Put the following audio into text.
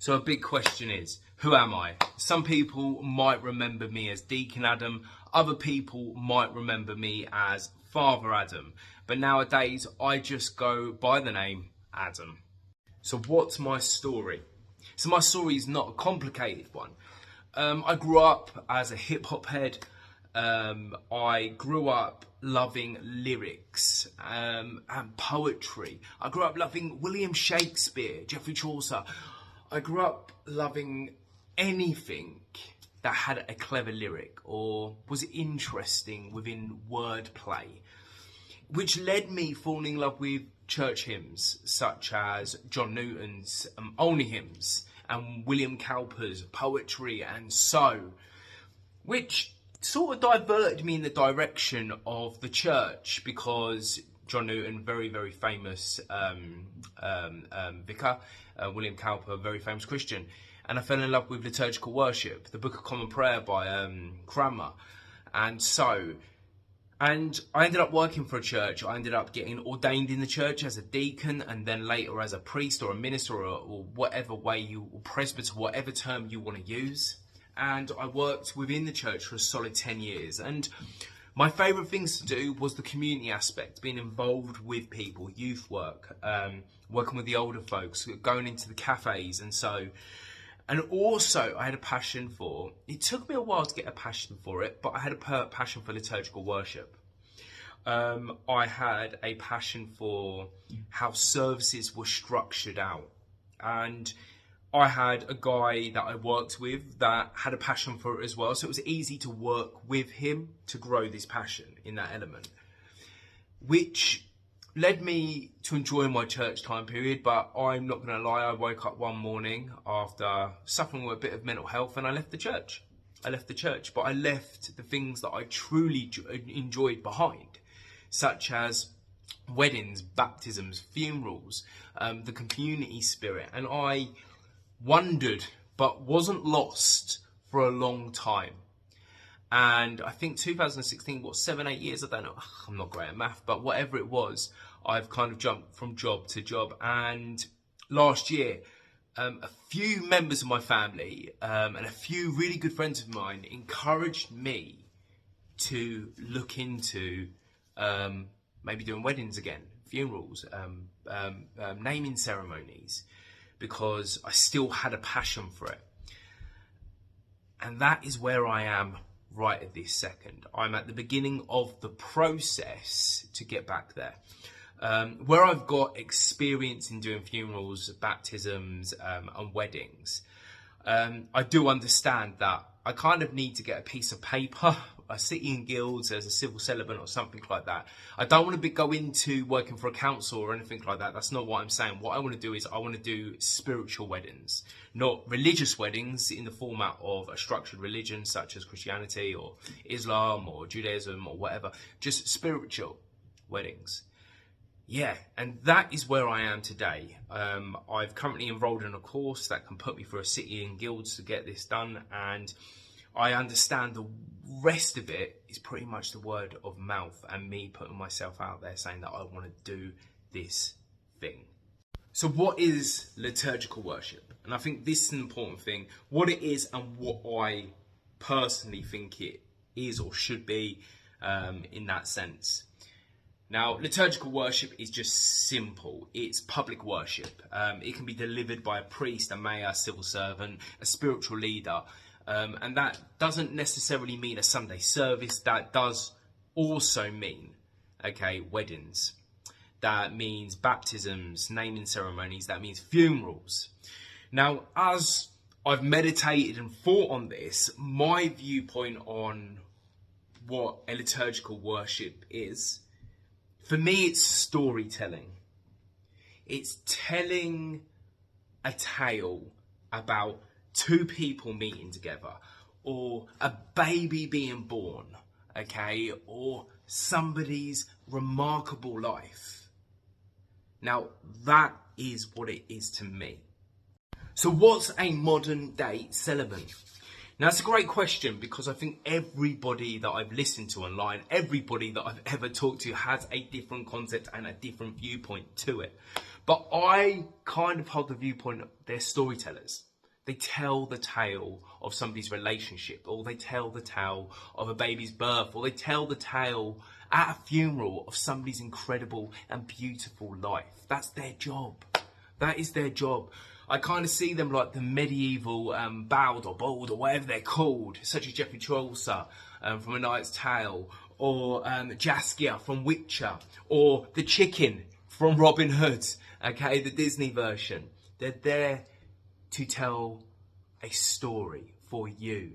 So a big question is, who am I? Some people might remember me as Deacon Adam, other people might remember me as Father Adam, but nowadays I just go by the name Adam. So what's my story? So my story is not a complicated one. I grew up as a hip hop head. I grew up loving lyrics and poetry. I grew up loving William Shakespeare, Geoffrey Chaucer. I grew up loving anything that had a clever lyric or was interesting within wordplay, which led me falling in love with church hymns such as John Newton's Only Hymns and William Cowper's Poetry and So, which sort of diverted me in the direction of the church because John Newton, very, very famous vicar, William Cowper, very famous Christian, and I fell in love with liturgical worship, the Book of Common Prayer by Cranmer, and So. And I ended up working for a church. I ended up getting ordained in the church as a deacon and then later as a priest or a minister or whatever way you, or presbyter, whatever term you want to use. And I worked within the church for a solid 10 years. And my favourite things to do was the community aspect, being involved with people, youth work, working with the older folks, going into the cafes and so. And also I had a passion for, it took me a while to get a passion for it, but I had a passion for liturgical worship. I had a passion for how services were structured out. And I had a guy that I worked with that had a passion for it as well. So it was easy to work with him to grow this passion in that element, which led me to enjoy my church time period. But I'm not going to lie, I woke up one morning after suffering with a bit of mental health and I left the church. But I left the things that I truly enjoyed behind, such as weddings, baptisms, funerals, the community spirit. And I wondered, but wasn't lost for a long time. And I think 2016, 7-8 years, I don't know, I'm not great at math, but whatever it was, I've kind of jumped from job to job. And last year, a few members of my family and a few really good friends of mine encouraged me to look into maybe doing weddings again, funerals, naming ceremonies, because I still had a passion for it. And that is where I am right at this second. I'm at the beginning of the process to get back there. Where I've got experience in doing funerals, baptisms, and weddings, I do understand that I kind of need to get a piece of paper, a city and guilds as a civil celibate or something like that. I don't want to go into working for a council or anything like that. That's not what I'm saying. What I want to do is I want to do spiritual weddings, not religious weddings in the format of a structured religion such as Christianity or Islam or Judaism or whatever, just spiritual weddings. Yeah, and that is where I am today. I've currently enrolled in a course that can put me through a city and guilds to get this done, and I understand the rest of it is pretty much the word of mouth and me putting myself out there saying that I want to do this thing. So what is liturgical worship? And I think this is an important thing, what it is and what I personally think it is or should be in that sense. Now, liturgical worship is just simple. It's public worship. It can be delivered by a priest, a mayor, a civil servant, a spiritual leader. And that doesn't necessarily mean a Sunday service. That does also mean, weddings. That means baptisms, naming ceremonies. That means funerals. Now, as I've meditated and thought on this, my viewpoint on what a liturgical worship is, for me, it's storytelling. It's telling a tale about two people meeting together, or a baby being born, or somebody's remarkable life. Now, that is what it is to me. So what's a modern day celibate? Now, that's a great question, because I think everybody that I've listened to online, everybody that I've ever talked to has a different concept and a different viewpoint to it. But I kind of hold the viewpoint of they're storytellers. They tell the tale of somebody's relationship, or they tell the tale of a baby's birth, or they tell the tale at a funeral of somebody's incredible and beautiful life. That's their job. That is their job. I kind of see them like the medieval bard or bald or whatever they're called, such as Geoffrey Chaucer from A Knight's Tale, or Jaskier from Witcher, or the chicken from Robin Hood, okay, the Disney version. They're there to tell a story for you.